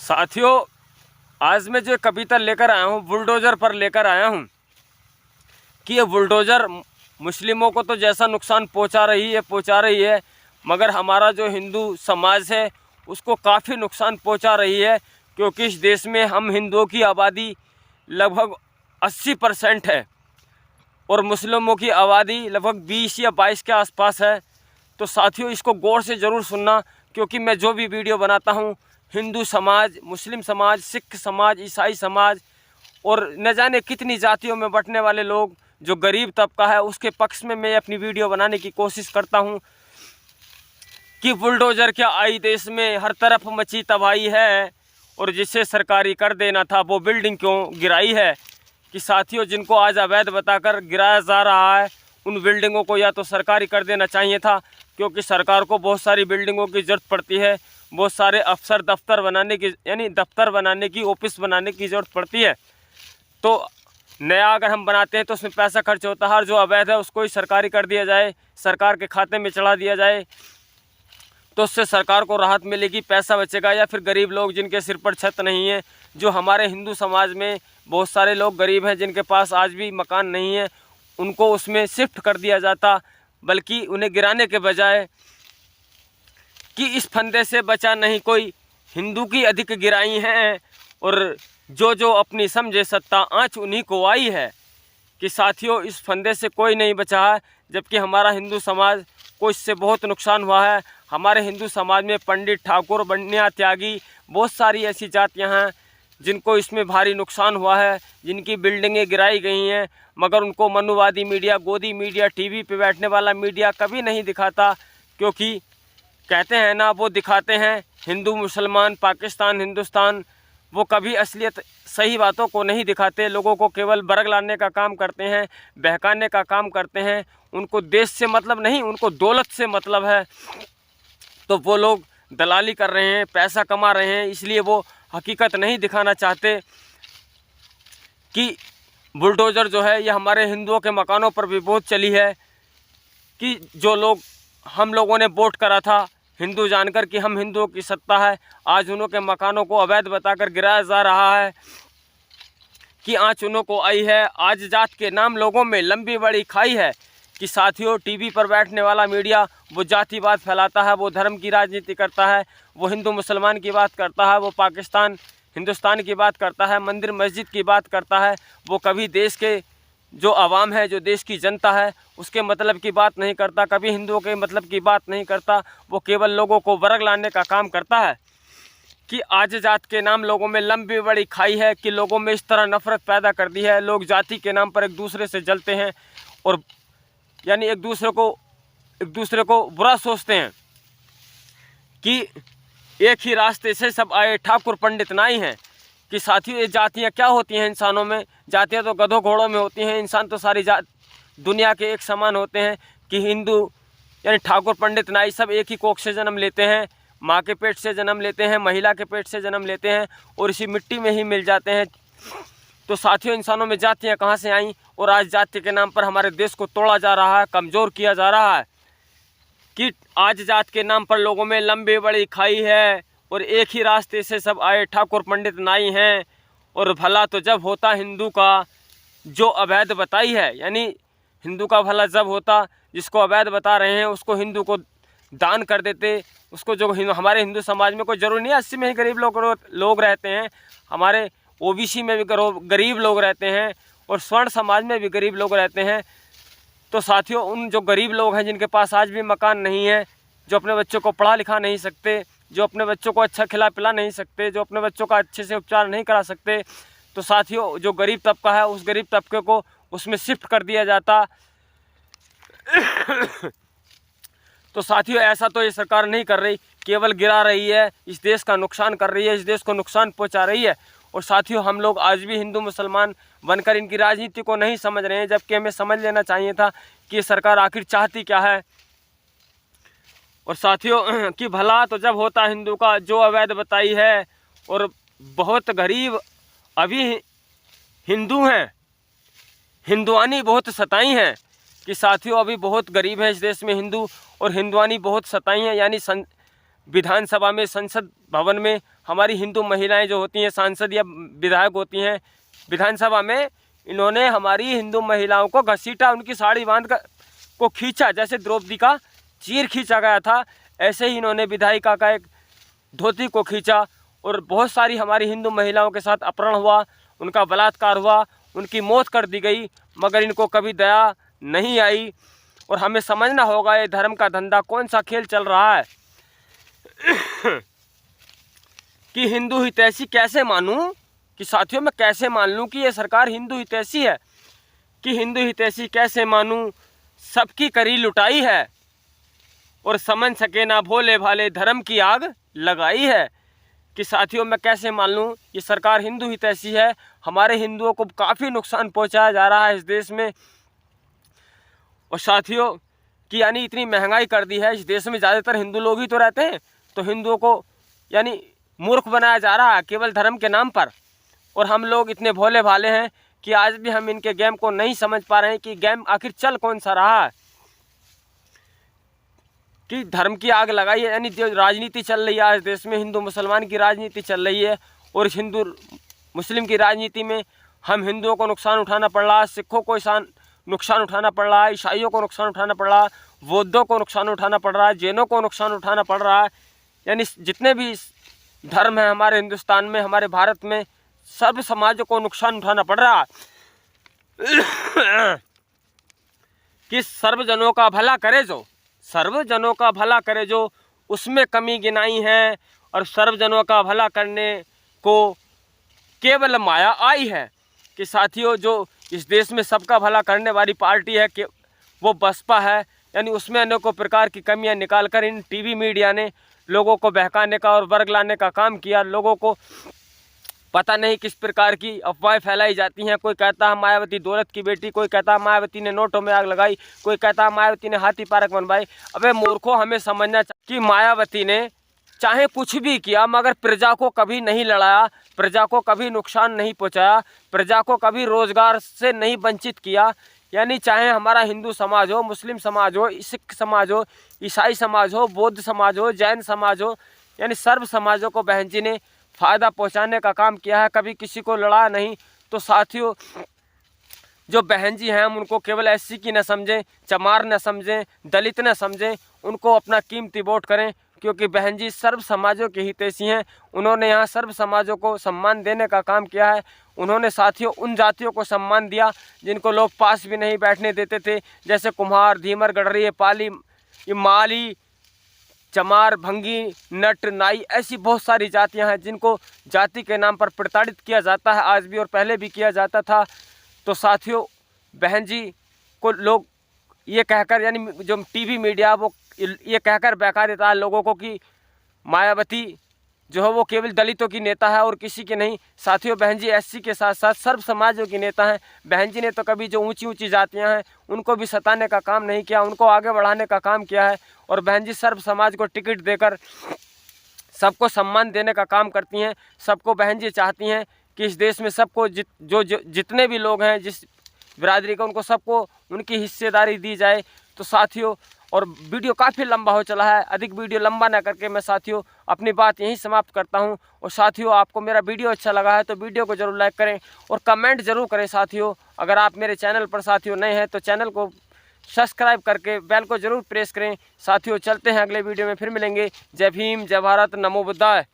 साथियों, आज मैं जो कविता लेकर आया हूँ बुलडोज़र पर लेकर आया हूँ कि ये बुलडोज़र मुस्लिमों को तो जैसा नुकसान पहुँचा रही है मगर हमारा जो हिंदू समाज है उसको काफ़ी नुकसान पहुँचा रही है, क्योंकि इस देश में हम हिंदुओं की आबादी लगभग 80% है और मुस्लिमों की आबादी लगभग 20 या 22 के आसपास है। तो साथियों, इसको गौर से ज़रूर सुनना, क्योंकि मैं जो भी वीडियो बनाता हूँ हिंदू समाज, मुस्लिम समाज, सिख समाज, ईसाई समाज और न जाने कितनी जातियों में बंटने वाले लोग, जो गरीब तबका है, उसके पक्ष में मैं अपनी वीडियो बनाने की कोशिश करता हूँ कि बुलडोज़र क्या आई देश में, हर तरफ मची तबाही है और जिसे सरकारी कर देना था वो बिल्डिंग क्यों गिराई है। कि साथियों, जिनको आज अवैध बताकर गिराया जा रहा है उन बिल्डिंगों को या तो सरकारी कर देना चाहिए था, क्योंकि सरकार को बहुत सारी बिल्डिंगों की ज़रूरत पड़ती है, बहुत सारे अफसर दफ्तर बनाने की दफ्तर बनाने की, ऑफिस बनाने की ज़रूरत पड़ती है। तो नया अगर हम बनाते हैं तो उसमें पैसा खर्च होता है, और जो अवैध है उसको ही सरकारी कर दिया जाए, सरकार के खाते में चढ़ा दिया जाए, तो उससे सरकार को राहत मिलेगी, पैसा बचेगा। या फिर गरीब लोग जिनके सिर पर छत नहीं है, जो हमारे हिंदू समाज में बहुत सारे लोग गरीब हैं जिनके पास आज भी मकान नहीं है, उनको उसमें शिफ्ट कर दिया जाता, बल्कि उन्हें गिराने के बजाय कि इस फंदे से बचा नहीं कोई, हिंदू की अधिक गिराई हैं और जो अपनी समझे सत्ता आँच उन्हीं को आई है। कि साथियों, इस फंदे से कोई नहीं बचा है, जबकि हमारा हिंदू समाज को इससे बहुत नुकसान हुआ है। हमारे हिंदू समाज में पंडित, ठाकुर, बनिया, त्यागी, बहुत सारी ऐसी जातियां हैं जिनको इसमें भारी नुकसान हुआ है, जिनकी बिल्डिंगें गिराई गई हैं, मगर उनको मनुवादी मीडिया, गोदी मीडिया, टीवी पे बैठने वाला मीडिया कभी नहीं दिखाता। क्योंकि कहते हैं ना, वो दिखाते हैं हिंदू, मुसलमान, पाकिस्तान, हिंदुस्तान, वो कभी असलियत सही बातों को नहीं दिखाते, लोगों को केवल बरग लाने का काम करते हैं, बहकाने का काम करते हैं। उनको देश से मतलब नहीं, उनको दौलत से मतलब है। तो वो लोग दलाली कर रहे हैं, पैसा कमा रहे हैं, इसलिए वो हकीकत नहीं दिखाना चाहते कि बुलडोज़र जो है ये हमारे हिंदुओं के मकानों पर भी बहुत चली है। कि जो लोग, हम लोगों ने वोट करा था हिंदू जानकर कि हम हिंदुओं की सत्ता है, आज उन्हों के मकानों को अवैध बताकर गिराया जा रहा है कि आँच उन्हों को आई है। आज जात के नाम लोगों में लंबी बड़ी खाई है। कि साथियों, टीवी पर बैठने वाला मीडिया वो जातिवाद फैलाता है, वो धर्म की राजनीति करता है, वो हिंदू मुसलमान की बात करता है, वो पाकिस्तान हिंदुस्तान की बात करता है, मंदिर मस्जिद की बात करता है। वो कभी देश के जो आवाम है, जो देश की जनता है, उसके मतलब की बात नहीं करता, कभी हिंदुओं के मतलब की बात नहीं करता। वो केवल लोगों को वर्ग लाने का काम करता है। कि आज जात के नाम लोगों में लंबी बड़ी खाई है, कि लोगों में इस तरह नफरत पैदा कर दी है, लोग जाति के नाम पर एक दूसरे से जलते हैं और यानी एक दूसरे को बुरा सोचते हैं। कि एक ही रास्ते से सब आए, ठाकुर पंडित नाई हैं। कि साथियों, ये जातियाँ क्या होती हैं इंसानों में? जातियाँ तो गधों घोड़ों में होती हैं, इंसान तो सारी दुनिया के एक समान होते हैं। कि हिंदू यानी ठाकुर पंडित नाई सब एक ही कोख से जन्म लेते हैं, माँ के पेट से जन्म लेते हैं, महिला के पेट से जन्म लेते हैं और इसी मिट्टी में ही मिल जाते हैं। तो साथियों, इंसानों में जातियाँ कहाँ से आईं? और आज जाति के नाम पर हमारे देश को तोड़ा जा रहा है, कमज़ोर किया जा रहा है। कि आज जात के नाम पर लोगों में लंबी बड़ी खाई है और एक ही रास्ते से सब आए, ठाकुर पंडित नाई हैं। और भला तो जब होता हिंदू का जो अवैध बताई है, यानी हिंदू का भला जब होता, जिसको अवैध बता रहे हैं उसको हिंदू को दान कर देते। उसको जो हमारे हिंदू समाज में कोई ज़रूरी नहीं है 80 में ही गरीब लोग रहते हैं, हमारे ओबीसी में भी गरीब लोग रहते हैं और स्वर्ण समाज में भी गरीब लोग रहते हैं। तो साथियों, उन जो गरीब लोग हैं जिनके पास आज भी मकान नहीं है, जो अपने बच्चों को पढ़ा लिखा नहीं सकते, जो अपने बच्चों को अच्छा खिला पिला नहीं सकते, जो अपने बच्चों का अच्छे से उपचार नहीं करा सकते, तो साथियों, जो गरीब तबका है उस गरीब तबके को उसमें शिफ्ट कर दिया जाता। तो साथियों, ऐसा तो ये सरकार नहीं कर रही, केवल गिरा रही है, इस देश का नुकसान कर रही है, इस देश को नुकसान पहुंचा रही है। और साथियों, हम लोग आज भी हिंदू मुसलमान बनकर इनकी राजनीति को नहीं समझ रहे हैं, जबकि हमें समझ लेना चाहिए था कि ये सरकार आखिर चाहती क्या है। और साथियों, कि भला तो जब होता हिंदू का जो अवैध बताई है, और बहुत गरीब अभी हिंदू हैं, हिंदुआनी बहुत सताई हैं। कि साथियों, अभी बहुत गरीब हैं इस देश में हिंदू, और हिंदुआनी बहुत सताई हैं। यानी विधानसभा में, संसद भवन में हमारी हिंदू महिलाएं जो होती हैं सांसद या विधायक होती हैं विधानसभा में, इन्होंने हमारी हिंदू महिलाओं को घसीटा, उनकी साड़ी बांध कर को खींचा, जैसे द्रौपदी का चीर खींचा गया था ऐसे ही इन्होंने विधायिका का एक धोती को खींचा। और बहुत सारी हमारी हिंदू महिलाओं के साथ अपहरण हुआ, उनका बलात्कार हुआ, उनकी मौत कर दी गई, मगर इनको कभी दया नहीं आई। और हमें समझना होगा ये धर्म का धंधा कौन सा खेल चल रहा है कि हिंदू हितैषी कैसे मानूं, कि साथियों मैं कैसे मान लूं कि ये सरकार हिंदू हितैषी है, कि हिंदू हितैषी कैसे मानूं, सबकी करी लुटाई है और समझ सके ना भोले भाले धर्म की आग लगाई है। कि साथियों मैं कैसे मान लूं ये सरकार हिंदू हितैषी है। हमारे हिंदुओं को काफ़ी नुकसान पहुंचाया जा रहा है इस देश में। और साथियों कि यानी इतनी महंगाई कर दी है इस देश में, ज़्यादातर हिंदू लोग ही तो रहते हैं, तो हिंदुओं को यानी मूर्ख बनाया जा रहा है केवल धर्म के नाम पर। और हम लोग इतने भोले भाले हैं कि आज भी हम इनके गेम को नहीं समझ पा रहे हैं कि गेम आखिर चल कौन सा रहा है। कि धर्म की आग लगाई है, यानी जो राजनीति चल रही है आज देश में, हिंदू मुसलमान की राजनीति चल रही है, और इस हिंदू मुस्लिम की राजनीति में हम हिंदुओं को नुकसान उठाना पड़ रहा है, सिखों को नुकसान उठाना पड़ रहा है, ईसाइयों को नुकसान उठाना पड़ रहा है, बौद्धों को नुकसान उठाना पड़ रहा है, जैनों को नुकसान उठाना पड़ रहा है। यानी जितने भी धर्म हैं हमारे हिंदुस्तान में, हमारे भारत में, सर्व समाजों को नुकसान उठाना पड़ रहा है। कि सर्वजनों का भला करे जो, सर्वजनों का भला करे जो, उसमें कमी गिनाई है, और सर्वजनों का भला करने को केवल माया आई है। कि साथियों जो इस देश में सबका भला करने वाली पार्टी है कि वो बसपा है, यानी उसमें अनेकों प्रकार की कमियां निकालकर इन टीवी मीडिया ने लोगों को बहकाने का और वर्ग लाने का काम किया। लोगों को पता नहीं किस प्रकार की अफवाहें फैलाई जाती हैं। कोई कहता है मायावती दौलत की बेटी, कोई कहता है मायावती ने नोटों में आग लगाई, कोई कहता है मायावती ने हाथी पार्क बनवाई। अबे मूर्खों, हमें समझना चाहिए कि मायावती ने चाहे कुछ भी किया मगर प्रजा को कभी नहीं लड़ाया, प्रजा को कभी नुकसान नहीं पहुंचाया, प्रजा को कभी रोजगार से नहीं वंचित किया। यानी चाहे हमारा हिंदू समाज हो, मुस्लिम समाज हो, सिख समाज हो, ईसाई समाज हो, बौद्ध समाज हो, जैन समाज हो, यानी सर्व समाजों को बहन जी ने फ़ायदा पहुंचाने का काम किया है, कभी किसी को लड़ा नहीं। तो साथियों जो बहन जी हैं हम उनको केवल एससी की न समझें, चमार न समझें, दलित न समझें, उनको अपना कीमती वोट करें, क्योंकि बहन जी सर्व समाजों के हितैषी हैं। उन्होंने यहाँ सर्व समाजों को सम्मान देने का काम किया है। उन्होंने साथियों उन जातियों को सम्मान दिया जिनको लोग पास भी नहीं बैठने देते थे, जैसे कुम्हार, धीमर, गडरिये, पाली, माली, चमार, भंगी, नट, नाई, ऐसी बहुत सारी जातियां हैं जिनको जाति के नाम पर प्रताड़ित किया जाता है आज भी, और पहले भी किया जाता था। तो साथियों बहन जी को लोग ये कहकर, यानी जो टीवी मीडिया वो ये कहकर बहका देता है लोगों को कि मायावती जो है वो केवल दलितों की नेता है और किसी की नहीं। साथियों बहन जी एससी के साथ साथ सर्व समाजों की नेता हैं। बहन जी ने तो कभी जो ऊंची ऊंची जातियां हैं उनको भी सताने का काम नहीं किया, उनको आगे बढ़ाने का काम किया है। और बहन जी सर्व समाज को टिकट देकर सबको सम्मान देने का काम करती हैं। सबको बहन जी चाहती हैं कि इस देश में सबको जितने भी लोग हैं जिस बिरादरी का, उनको सबको उनकी हिस्सेदारी दी जाए। तो साथियों और वीडियो काफ़ी लंबा हो चला है, अधिक वीडियो लंबा ना करके मैं साथियों अपनी बात यहीं समाप्त करता हूं। और साथियों आपको मेरा वीडियो अच्छा लगा है तो वीडियो को जरूर लाइक करें और कमेंट जरूर करें। साथियों अगर आप मेरे चैनल पर साथियों नए हैं तो चैनल को सब्सक्राइब करके बेल को जरूर प्रेस करें। साथियों चलते हैं अगले वीडियो में, फिर मिलेंगे। जय भीम, जय भारत, नमो बुद्धाय।